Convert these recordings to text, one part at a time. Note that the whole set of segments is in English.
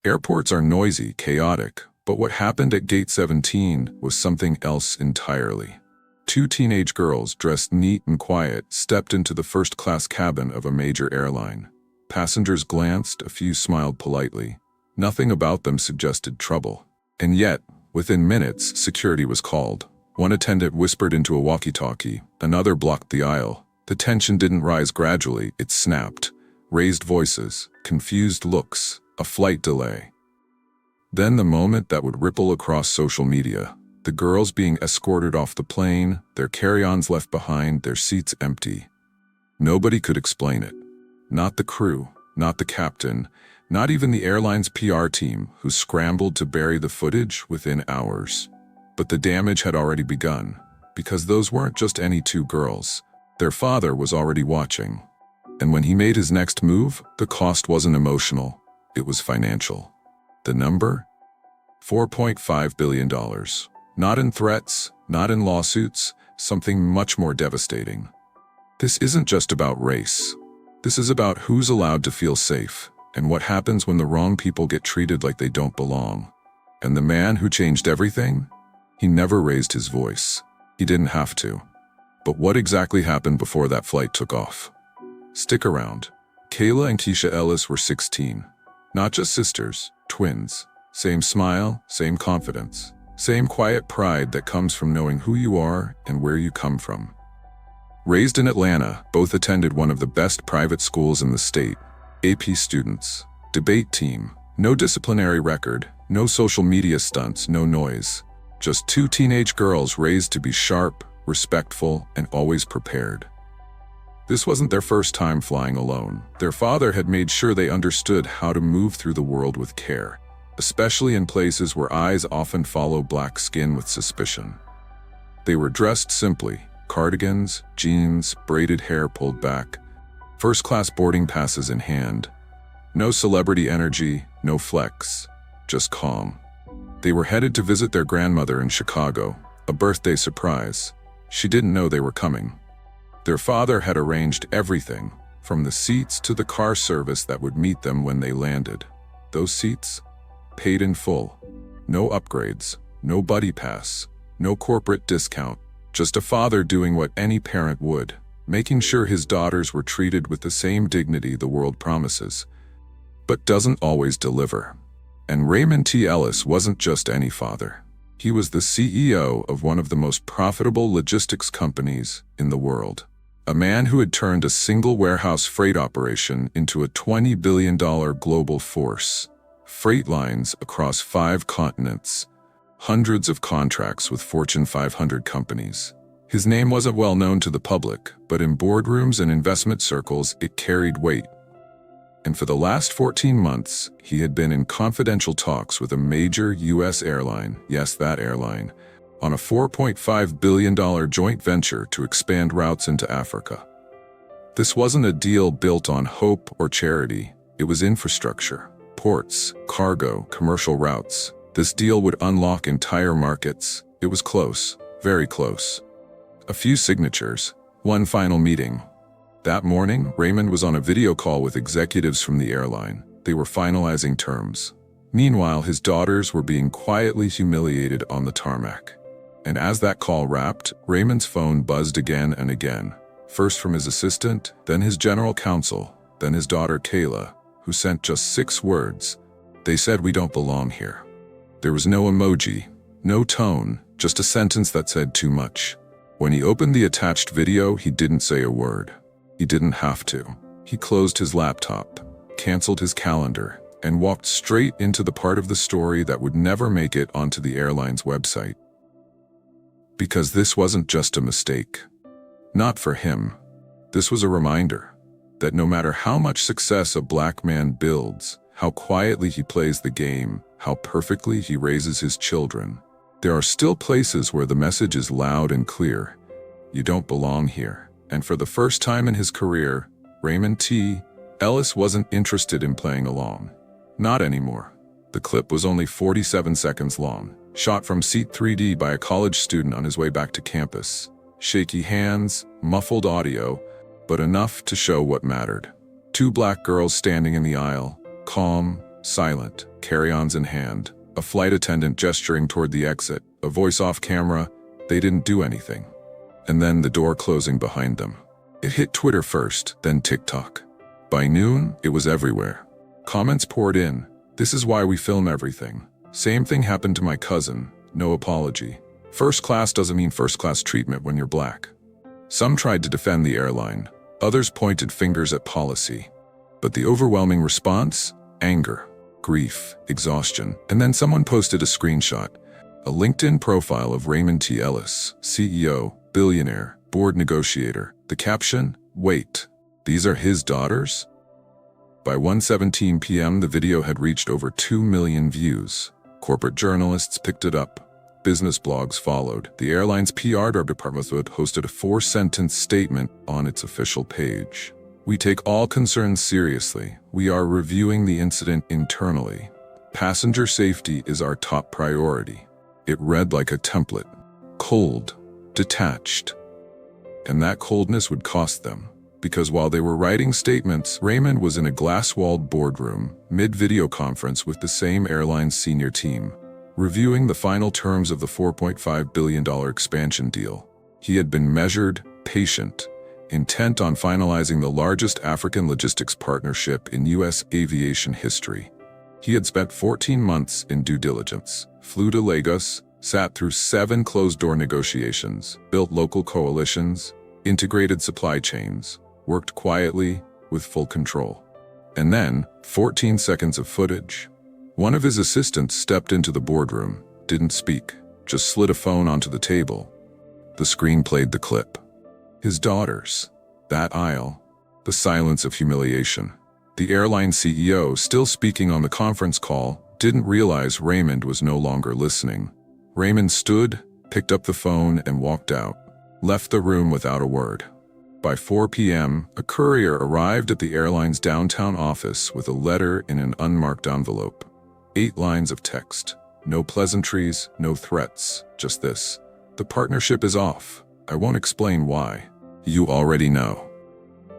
Airports are noisy, chaotic, but what happened at Gate 17 was something else entirely. Two teenage girls, dressed neat and quiet, stepped into the first-class cabin of a major airline. Passengers glanced, a few smiled politely. Nothing about them suggested trouble. And yet, within minutes, security was called. One attendant whispered into a walkie-talkie, another blocked the aisle. The tension didn't rise gradually, it snapped. Raised voices, confused looks, a flight delay. Then the moment that would ripple across social media. The girls being escorted off the plane, their carry-ons left behind, their seats empty. Nobody could explain it. Not the crew, not the captain, not even the airline's PR team, who scrambled to bury the footage within hours. But the damage had already begun, because those weren't just any two girls. Their father was already watching. And when he made his next move, the cost wasn't emotional, it was financial. The number? $4.5 billion. Not in threats, not in lawsuits, something much more devastating. This isn't just about race. This is about who's allowed to feel safe, and what happens when the wrong people get treated like they don't belong. And the man who changed everything? He never raised his voice. He didn't have to. But what exactly happened before that flight took off? Stick around. Kayla and Keisha Ellis were 16. Not just sisters, twins. Same smile, same confidence. Same quiet pride that comes from knowing who you are and where you come from. Raised in Atlanta, both attended one of the best private schools in the state. AP students, debate team, no disciplinary record, no social media stunts, no noise. Just two teenage girls raised to be sharp, respectful, and always prepared. This wasn't their first time flying alone. Their father had made sure they understood how to move through the world with care, especially in places where eyes often follow black skin with suspicion. They were dressed simply, cardigans, jeans, braided hair pulled back, first-class boarding passes in hand. No celebrity energy, no flex, just calm. They were headed to visit their grandmother in Chicago, a birthday surprise. She didn't know they were coming. Their father had arranged everything, from the seats to the car service that would meet them when they landed. Those seats? Paid in full. No upgrades, no buddy pass, no corporate discount. Just a father doing what any parent would, making sure his daughters were treated with the same dignity the world promises, but doesn't always deliver. And Raymond T. Ellis wasn't just any father. He was the CEO of one of the most profitable logistics companies in the world. A man who had turned a single warehouse freight operation into a $20 billion global force. Freight lines across 5 continents. Hundreds of contracts with Fortune 500 companies. His name wasn't well known to the public, but in boardrooms and investment circles, it carried weight. And for the last 14 months, he had been in confidential talks with a major U.S. airline, yes, that airline, on a $4.5 billion joint venture to expand routes into Africa. This wasn't a deal built on hope or charity, it was infrastructure. Ports, cargo, commercial routes. This deal would unlock entire markets. It was close, very close. A few signatures, one final meeting. That morning, Raymond was on a video call with executives from the airline. They were finalizing terms. Meanwhile, his daughters were being quietly humiliated on the tarmac. And as that call wrapped, Raymond's phone buzzed again and again. First from his assistant, then his general counsel, then his daughter Kayla, who sent just 6 words. They said, "We don't belong here." There was no emoji, no tone, just a sentence that said too much. When he opened the attached video, he didn't say a word. He didn't have to. He closed his laptop, canceled his calendar, and walked straight into the part of the story that would never make it onto the airline's website. Because this wasn't just a mistake. Not for him. This was a reminder that no matter how much success a black man builds, how quietly he plays the game, how perfectly he raises his children, there are still places where the message is loud and clear. You don't belong here. And for the first time in his career, Raymond T. Ellis wasn't interested in playing along. Not anymore. The clip was only 47 seconds long, shot from Seat 3D by a college student on his way back to campus. Shaky hands, muffled audio, but enough to show what mattered. 2 black girls standing in the aisle, calm, silent, carry-ons in hand, a flight attendant gesturing toward the exit, a voice off camera. They didn't do anything. And then the door closing behind them. It hit Twitter first, then TikTok. By noon, it was everywhere. Comments poured in. This is why we film everything. Same thing happened to my cousin. No apology. First class doesn't mean first class treatment when you're black. Some tried to defend the airline. Others pointed fingers at policy. But the overwhelming response? Anger, grief, exhaustion. And then someone posted a screenshot. A LinkedIn profile of Raymond T. Ellis, CEO, billionaire, board negotiator. The caption? Wait, these are his daughters? By 1:17 p.m., the video had reached over 2 million views. Corporate journalists picked it up. Business blogs followed. The airline's PR department hosted a 4-sentence statement on its official page. We take all concerns seriously. We are reviewing the incident internally. Passenger safety is our top priority. It read like a template. Cold, detached. And that coldness would cost them. Because while they were writing statements, Raymond was in a glass-walled boardroom, mid-video conference with the same airline's senior team, reviewing the final terms of the $4.5 billion expansion deal. He had been measured, patient, intent on finalizing the largest African logistics partnership in U.S. aviation history. He had spent 14 months in due diligence, flew to Lagos, sat through 7 closed-door negotiations, built local coalitions, integrated supply chains, worked quietly, with full control. And then, 14 seconds of footage. One of his assistants stepped into the boardroom, didn't speak, just slid a phone onto the table. The screen played the clip. His daughters, that aisle, the silence of humiliation. The airline CEO, still speaking on the conference call, didn't realize Raymond was no longer listening. Raymond stood, picked up the phone, and walked out. Left the room without a word. By 4 p.m., a courier arrived at the airline's downtown office with a letter in an unmarked envelope. 8 lines of text. No pleasantries, no threats, just this. The partnership is off. I won't explain why. You already know.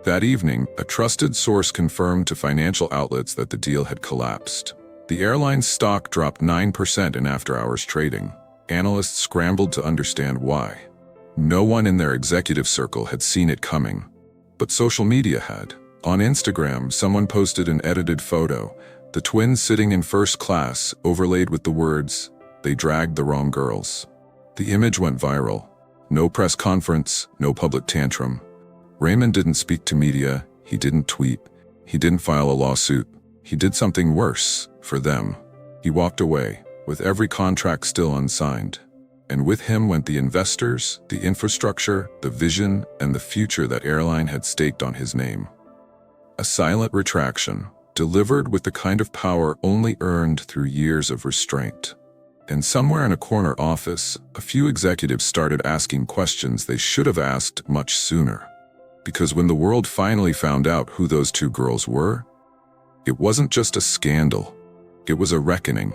That evening, a trusted source confirmed to financial outlets that the deal had collapsed. The airline's stock dropped 9% in after-hours trading. Analysts scrambled to understand why. No one in their executive circle had seen it coming. But social media had. On Instagram, someone posted an edited photo, the twins sitting in first class, overlaid with the words, "They dragged the wrong girls." The image went viral. No press conference, no public tantrum. Raymond didn't speak to media, he didn't tweet, he didn't file a lawsuit. He did something worse, for them. He walked away, with every contract still unsigned. And with him went the investors, the infrastructure, the vision, and the future that airline had staked on his name. A silent retraction, delivered with the kind of power only earned through years of restraint. And somewhere in a corner office, a few executives started asking questions they should have asked much sooner. Because when the world finally found out who those 2 girls were, it wasn't just a scandal, it was a reckoning.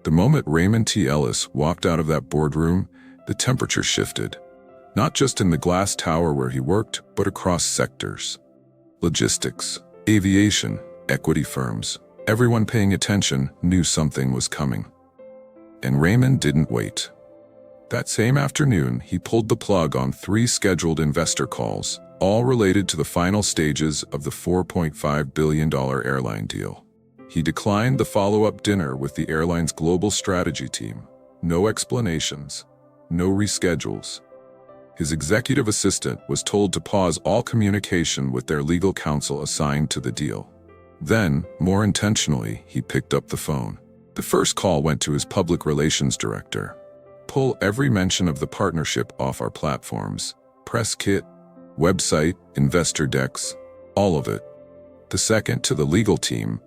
The moment Raymond T. Ellis walked out of that boardroom, the temperature shifted. Not just in the glass tower where he worked, but across sectors. Logistics, aviation, equity firms. Everyone paying attention knew something was coming. And Raymond didn't wait. That same afternoon, he pulled the plug on 3 scheduled investor calls, all related to the final stages of the $4.5 billion airline deal. He declined the follow-up dinner with the airline's global strategy team. No explanations, no reschedules. His executive assistant was told to pause all communication with their legal counsel assigned to the deal. Then, more intentionally, he picked up the phone. The first call went to his public relations director. Pull every mention of the partnership off our platforms. Press kit, website, investor decks, all of it. The second to the legal team.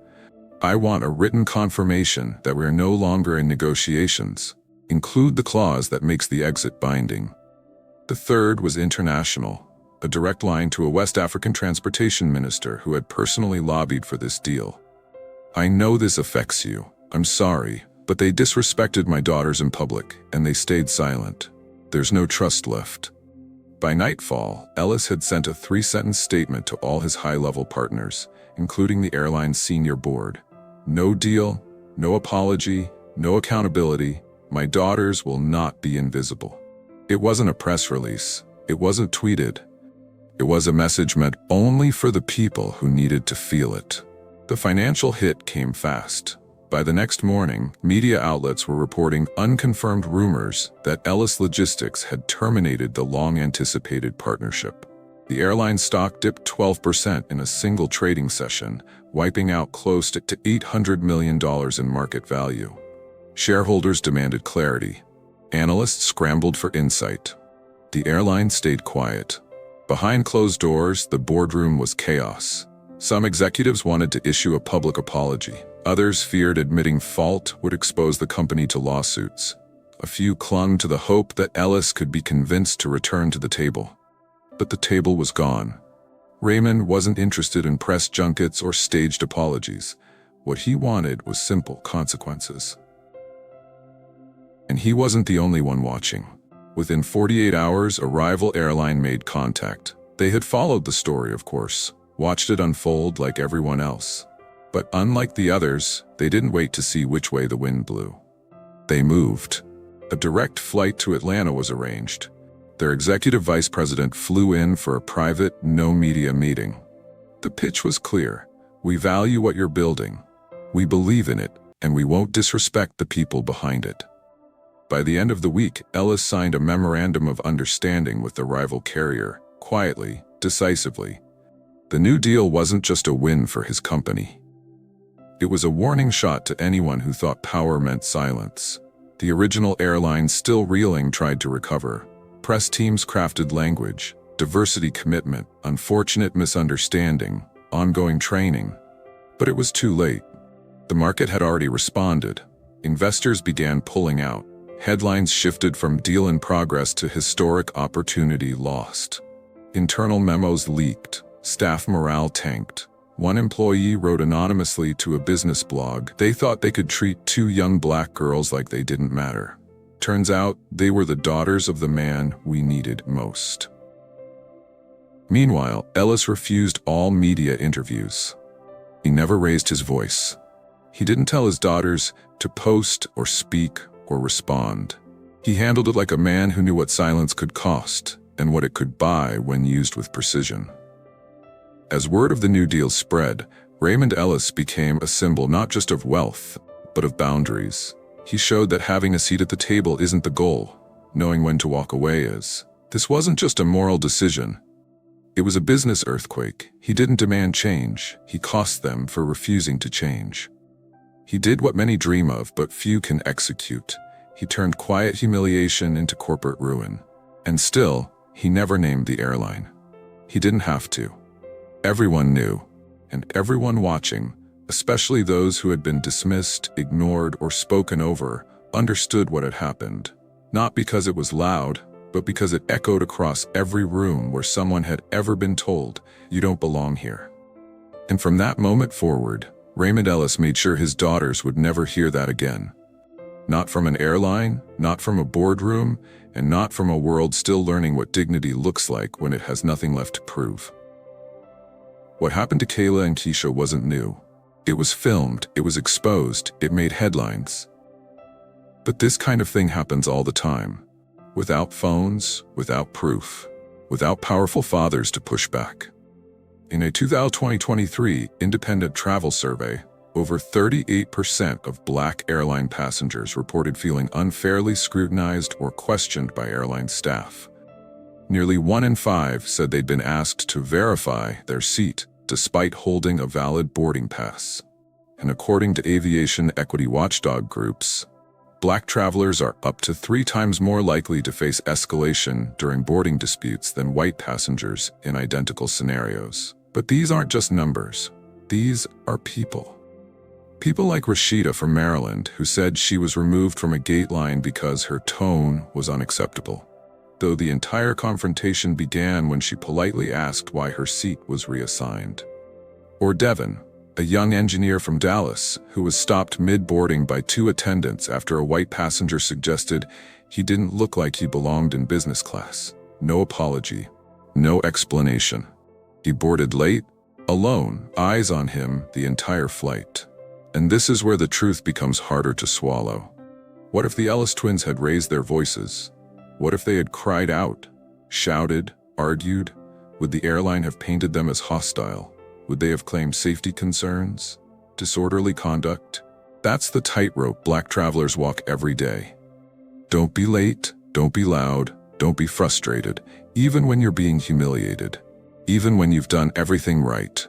I want a written confirmation that we're no longer in negotiations. Include the clause that makes the exit binding. The third was international, a direct line to a West African transportation minister who had personally lobbied for this deal. I know this affects you. I'm sorry, but they disrespected my daughters in public, and they stayed silent. There's no trust left. By nightfall, Ellis had sent a 3-sentence statement to all his high-level partners, including the airline's senior board. No deal, no apology, no accountability. My daughters will not be invisible. It wasn't a press release. It wasn't tweeted. It was a message meant only for the people who needed to feel it. The financial hit came fast. By the next morning, media outlets were reporting unconfirmed rumors that Ellis Logistics had terminated the long-anticipated partnership. The airline stock dipped 12% in a single trading session, wiping out close to $800 million in market value. Shareholders demanded clarity. Analysts scrambled for insight. The airline stayed quiet. Behind closed doors, the boardroom was chaos. Some executives wanted to issue a public apology. Others feared admitting fault would expose the company to lawsuits. A few clung to the hope that Ellis could be convinced to return to the table. But the table was gone. Raymond wasn't interested in press junkets or staged apologies. What he wanted was simple consequences. And he wasn't the only one watching. Within 48 hours, a rival airline made contact. They had followed the story, of course, watched it unfold like everyone else. But unlike the others, they didn't wait to see which way the wind blew. They moved. A direct flight to Atlanta was arranged. Their executive vice president flew in for a private, no-media meeting. The pitch was clear. We value what you're building. We believe in it, and we won't disrespect the people behind it. By the end of the week, Ellis signed a memorandum of understanding with the rival carrier, quietly, decisively. The new deal wasn't just a win for his company. It was a warning shot to anyone who thought power meant silence. The original airline, still reeling, tried to recover. Press teams crafted language, diversity commitment, unfortunate misunderstanding, ongoing training. But it was too late. The market had already responded. Investors began pulling out. Headlines shifted from deal in progress to historic opportunity lost. Internal memos leaked. Staff morale tanked. One employee wrote anonymously to a business blog they thought they could treat two young black girls like they didn't matter. Turns out they were the daughters of the man we needed most. Meanwhile, Ellis refused all media interviews. He never raised his voice. He didn't tell his daughters to post or speak or respond. He handled it like a man who knew what silence could cost and what it could buy when used with precision. As word of the New Deal spread, Raymond Ellis became a symbol not just of wealth, but of boundaries. He showed that having a seat at the table isn't the goal. Knowing when to walk away is. This wasn't just a moral decision. It was a business earthquake. He didn't demand change. He cost them for refusing to change. He did what many dream of, but few can execute. He turned quiet humiliation into corporate ruin. And still, he never named the airline. He didn't have to. Everyone knew, and everyone watching, especially those who had been dismissed, ignored, or spoken over, understood what had happened. Not because it was loud, but because it echoed across every room where someone had ever been told, "You don't belong here." And from that moment forward, Raymond Ellis made sure his daughters would never hear that again. Not from an airline, not from a boardroom, and not from a world still learning what dignity looks like when it has nothing left to prove. What happened to Kayla and Keisha wasn't new. It was filmed, it was exposed, it made headlines. But this kind of thing happens all the time. Without phones, without proof, without powerful fathers to push back. In a 2023 independent travel survey, over 38% of Black airline passengers reported feeling unfairly scrutinized or questioned by airline staff. Nearly 1 in 5 said they'd been asked to verify their seat despite holding a valid boarding pass. And according to aviation equity watchdog groups, Black travelers are up to 3 times more likely to face escalation during boarding disputes than white passengers in identical scenarios. But these aren't just numbers. These are people. People like Rashida from Maryland, who said she was removed from a gate line because her tone was unacceptable, though the entire confrontation began when she politely asked why her seat was reassigned. Or Devin, a young engineer from Dallas, who was stopped mid-boarding by 2 attendants after a white passenger suggested he didn't look like he belonged in business class. No apology, no explanation. He boarded late, alone, eyes on him the entire flight. And this is where the truth becomes harder to swallow. What if the Ellis twins had raised their voices? What if they had cried out, shouted, argued? Would the airline have painted them as hostile? Would they have claimed safety concerns? Disorderly conduct? That's the tightrope Black travelers walk every day. Don't be late, don't be loud, don't be frustrated, even when you're being humiliated. Even when you've done everything right.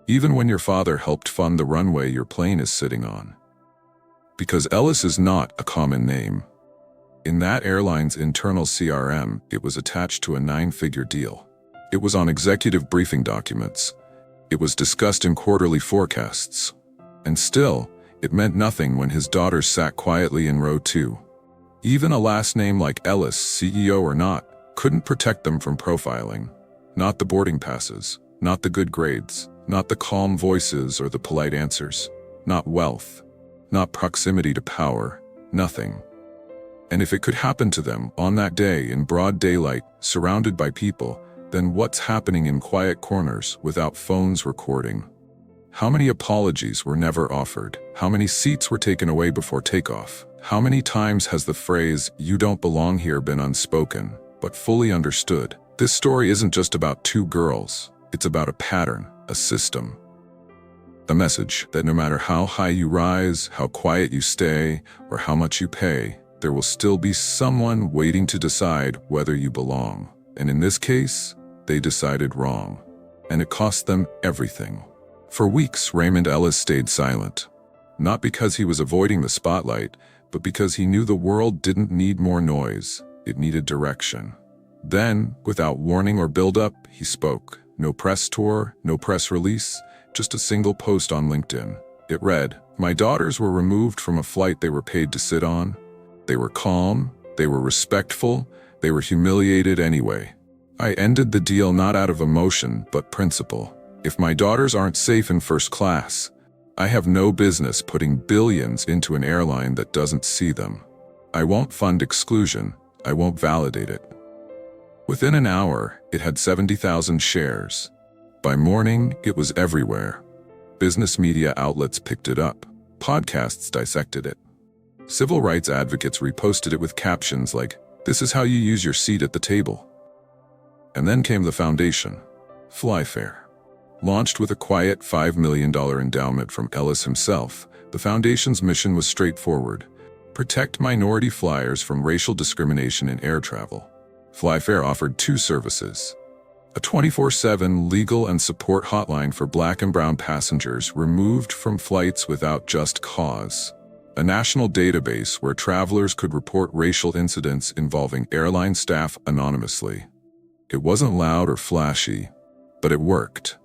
Even when your father helped fund the runway your plane is sitting on. Because Ellis is not a common name. In that airline's internal CRM, it was attached to a 9-figure deal. It was on executive briefing documents. It was discussed in quarterly forecasts. And still, it meant nothing when his daughters sat quietly in row 2. Even a last name like Ellis, CEO or not, couldn't protect them from profiling. Not the boarding passes, not the good grades, not the calm voices or the polite answers, not wealth, not proximity to power, nothing. And if it could happen to them on that day in broad daylight, surrounded by people, then what's happening in quiet corners without phones recording? How many apologies were never offered? How many seats were taken away before takeoff? How many times has the phrase, "You don't belong here," been unspoken, but fully understood? This story isn't just about 2 girls. It's about a pattern, a system. A message that no matter how high you rise, how quiet you stay, or how much you pay, there will still be someone waiting to decide whether you belong. And in this case, they decided wrong. And it cost them everything. For weeks, Raymond Ellis stayed silent. Not because he was avoiding the spotlight, but because he knew the world didn't need more noise. It needed direction. Then, without warning or build-up, he spoke. No press tour, no press release, just a single post on LinkedIn. It read, "My daughters were removed from a flight they were paid to sit on. They were calm, they were respectful, they were humiliated anyway. I ended the deal not out of emotion, but principle. If my daughters aren't safe in first class, I have no business putting billions into an airline that doesn't see them. I won't fund exclusion, I won't validate it." Within an hour, it had 70,000 shares. By morning, it was everywhere. Business media outlets picked it up. Podcasts dissected it. Civil rights advocates reposted it with captions like, "This is how you use your seat at the table." And then came the foundation, Flyfair. Launched with a quiet $5 million endowment from Ellis himself, the foundation's mission was straightforward: protect minority flyers from racial discrimination in air travel. Flyfair offered 2 services: a 24/7 legal and support hotline for Black and brown passengers removed from flights without just cause, a national database where travelers could report racial incidents involving airline staff anonymously. It wasn't loud or flashy, but it worked.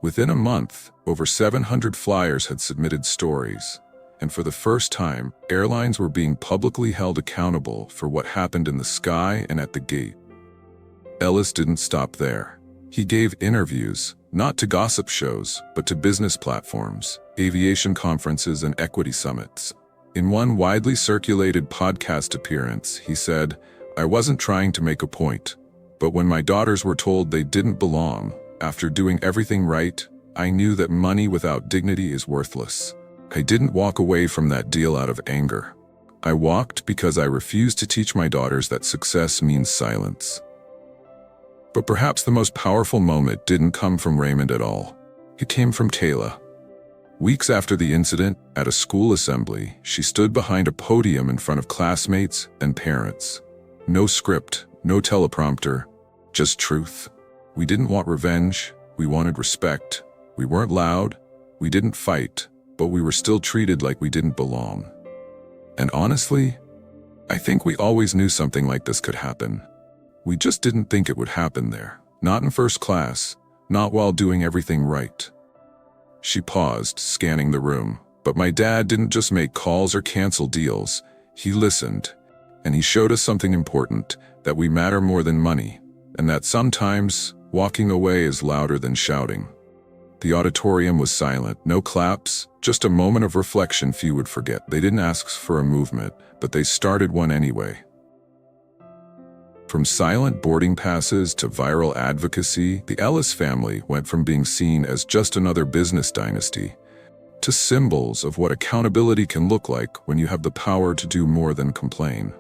Within a month, over 700 flyers had submitted stories, and for the first time, airlines were being publicly held accountable for what happened in the sky and at the gate. Ellis didn't stop there. He gave interviews, not to gossip shows, but to business platforms, aviation conferences, and equity summits. In one widely circulated podcast appearance, he said, "I wasn't trying to make a point, but when my daughters were told they didn't belong, after doing everything right, I knew that money without dignity is worthless. I didn't walk away from that deal out of anger. I walked because I refused to teach my daughters that success means silence." But perhaps the most powerful moment didn't come from Raymond at all. It came from Kayla. Weeks after the incident, at a school assembly, she stood behind a podium in front of classmates and parents. No script, no teleprompter, just truth. We didn't want revenge, we wanted respect. We weren't loud, we didn't fight, but we were still treated like we didn't belong. And honestly, I think we always knew something like this could happen. We just didn't think it would happen there. Not in first class, not while doing everything right. She paused, scanning the room. But my dad didn't just make calls or cancel deals. He listened, and he showed us something important, that we matter more than money, and that sometimes walking away is louder than shouting. The auditorium was silent, no claps, just a moment of reflection few would forget. They didn't ask for a movement, but they started one anyway. From silent boarding passes to viral advocacy, the Ellis family went from being seen as just another business dynasty to symbols of what accountability can look like when you have the power to do more than complain.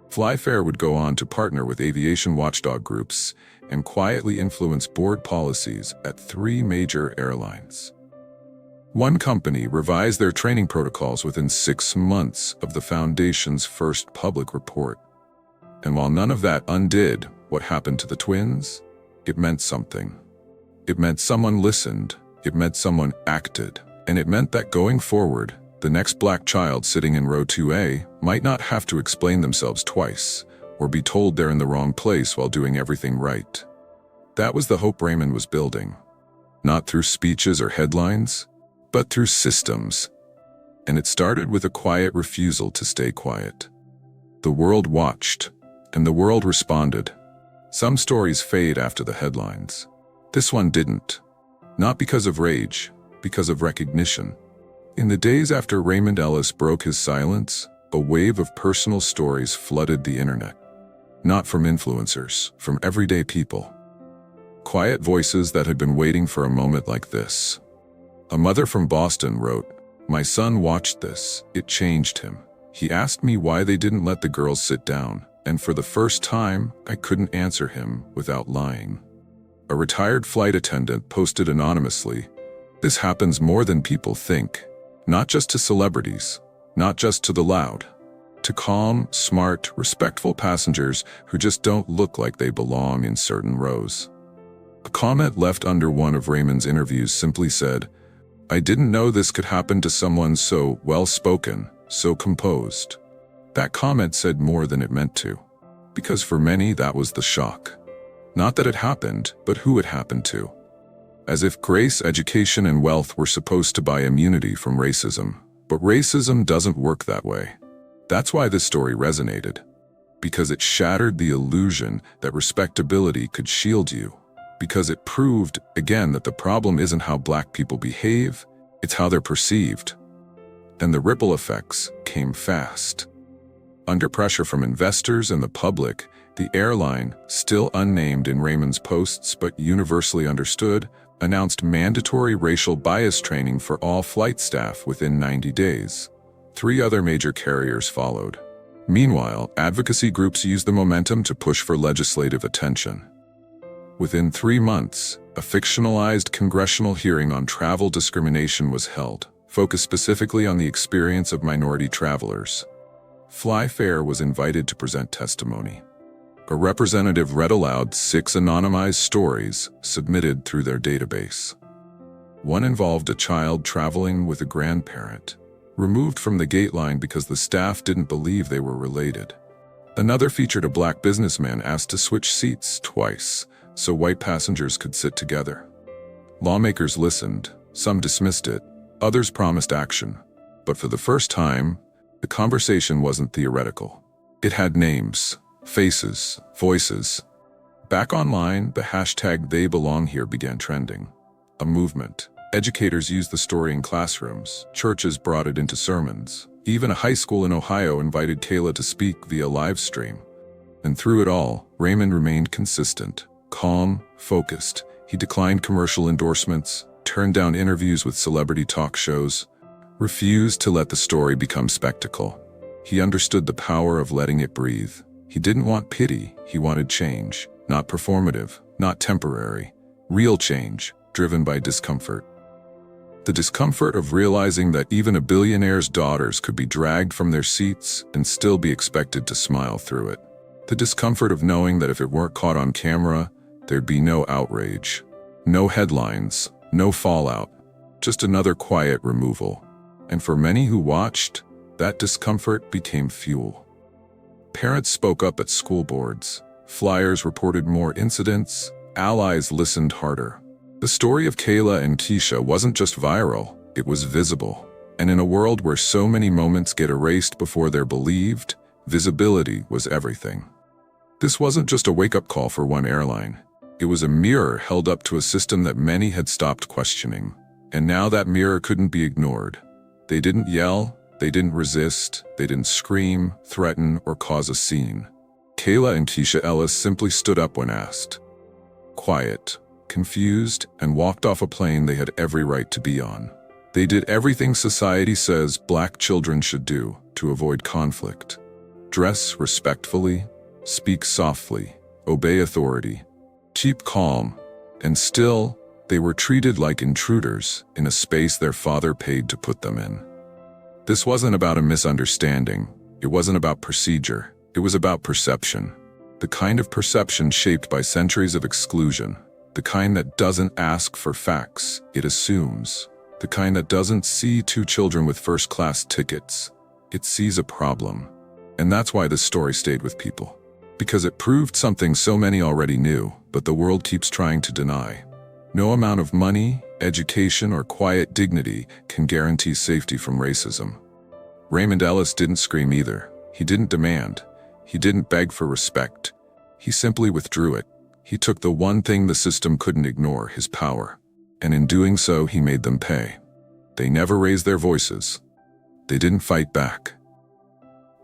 Flyfair would go on to partner with aviation watchdog groups and quietly influence board policies at 3 major airlines. One company revised their training protocols within 6 months of the Foundation's first public report. And while none of that undid what happened to the twins, it meant something. It meant someone listened, it meant someone acted, and it meant that going forward, the next black child sitting in row 2A might not have to explain themselves twice, or be told they're in the wrong place while doing everything right. That was the hope Raymond was building. Not through speeches or headlines, but through systems. And it started with a quiet refusal to stay quiet. The world watched, and the world responded. Some stories fade after the headlines. This one didn't. Not because of rage, because of recognition. In the days after Raymond Ellis broke his silence, a wave of personal stories flooded the internet. Not from influencers, from everyday people. Quiet voices that had been waiting for a moment like this. A mother from Boston wrote, "My son watched this. It changed him. He asked me why they didn't let the girls sit down, and for the first time, I couldn't answer him without lying." A retired flight attendant posted anonymously, "This happens more than people think. Not just to celebrities, not just to the loud. To calm, smart, respectful passengers who just don't look like they belong in certain rows." A comment left under one of Raymond's interviews simply said, "I didn't know this could happen to someone so well-spoken, so composed." That comment said more than it meant to. Because for many, that was the shock. Not that it happened, but who it happened to. As if grace, education, and wealth were supposed to buy immunity from racism. But racism doesn't work that way. That's why this story resonated. Because it shattered the illusion that respectability could shield you. Because it proved, again, that the problem isn't how black people behave, it's how they're perceived. And the ripple effects came fast. Under pressure from investors and the public, the airline, still unnamed in Raymond's posts but universally understood, announced mandatory racial bias training for all flight staff within 90 days. 3 other major carriers followed. Meanwhile, advocacy groups used the momentum to push for legislative attention. Within 3 months, a fictionalized congressional hearing on travel discrimination was held, focused specifically on the experience of minority travelers. Flyfair was invited to present testimony. A representative read aloud 6 anonymized stories submitted through their database. One involved a child traveling with a grandparent, removed from the gate line because the staff didn't believe they were related. Another featured a black businessman asked to switch seats twice, so white passengers could sit together. Lawmakers listened, some dismissed it, others promised action. But for the first time, the conversation wasn't theoretical. It had names, faces, voices. Back online, the hashtag #TheyBelongHere began trending. A movement. Educators used the story in classrooms, churches brought it into sermons. Even a high school in Ohio invited Kayla to speak via live stream. And through it all, Raymond remained consistent. Calm, focused. He declined commercial endorsements, turned down interviews with celebrity talk shows, refused to let the story become spectacle. He understood the power of letting it breathe. He didn't want pity, he wanted change. Not performative, not temporary. Real change, driven by discomfort. The discomfort of realizing that even a billionaire's daughters could be dragged from their seats and still be expected to smile through it. The discomfort of knowing that if it weren't caught on camera, there'd be no outrage, no headlines, no fallout, just another quiet removal. And for many who watched, that discomfort became fuel. Parents spoke up at school boards. Flyers reported more incidents. Allies listened harder. The story of Kayla and Tisha wasn't just viral, it was visible. And in a world where so many moments get erased before they're believed, visibility was everything. This wasn't just a wake-up call for one airline. It was a mirror held up to a system that many had stopped questioning. And now that mirror couldn't be ignored. They didn't yell, they didn't resist, they didn't scream, threaten, or cause a scene. Kayla and Tisha Ellis simply stood up when asked. Quiet, confused, and walked off a plane they had every right to be on. They did everything society says black children should do to avoid conflict. Dress respectfully, speak softly, obey authority, keep calm, and still, they were treated like intruders in a space their father paid to put them in. This wasn't about a misunderstanding. It wasn't about procedure. It was about perception. The kind of perception shaped by centuries of exclusion. The kind that doesn't ask for facts, it assumes. The kind that doesn't see two children with first-class tickets. It sees a problem. And that's why this story stayed with people. Because it proved something so many already knew, but the world keeps trying to deny. No amount of money, education, or quiet dignity can guarantee safety from racism. Raymond Ellis didn't scream either. He didn't demand. He didn't beg for respect. He simply withdrew it. He took the one thing the system couldn't ignore, his power. And in doing so, he made them pay. They never raised their voices. They didn't fight back.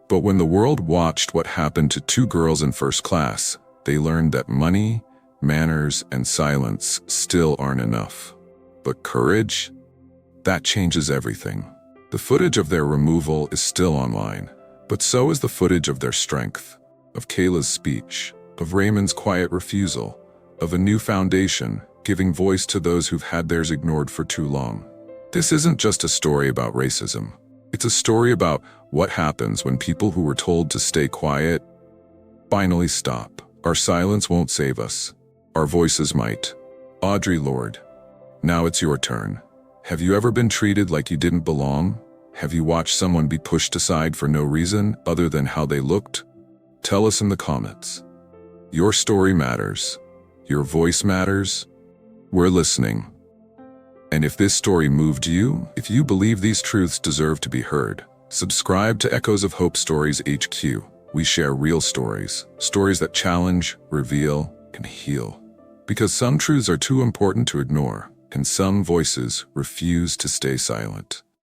But when the world watched what happened to two girls in first class, they learned that money, manners, and silence still aren't enough. But courage? That changes everything. The footage of their removal is still online, but so is the footage of their strength, of Kayla's speech, of Raymond's quiet refusal, of a new foundation giving voice to those who've had theirs ignored for too long. This isn't just a story about racism. It's a story about what happens when people who were told to stay quiet finally stop. Our silence won't save us. Our voices might. Audre Lorde, now it's your turn. Have you ever been treated like you didn't belong? Have you watched someone be pushed aside for no reason other than how they looked? Tell us in the comments. Your story matters. Your voice matters. We're listening. And if this story moved you, if you believe these truths deserve to be heard, subscribe to Echoes of Hope Stories HQ. We share real stories, stories that challenge, reveal, and heal. Because some truths are too important to ignore, and some voices refuse to stay silent.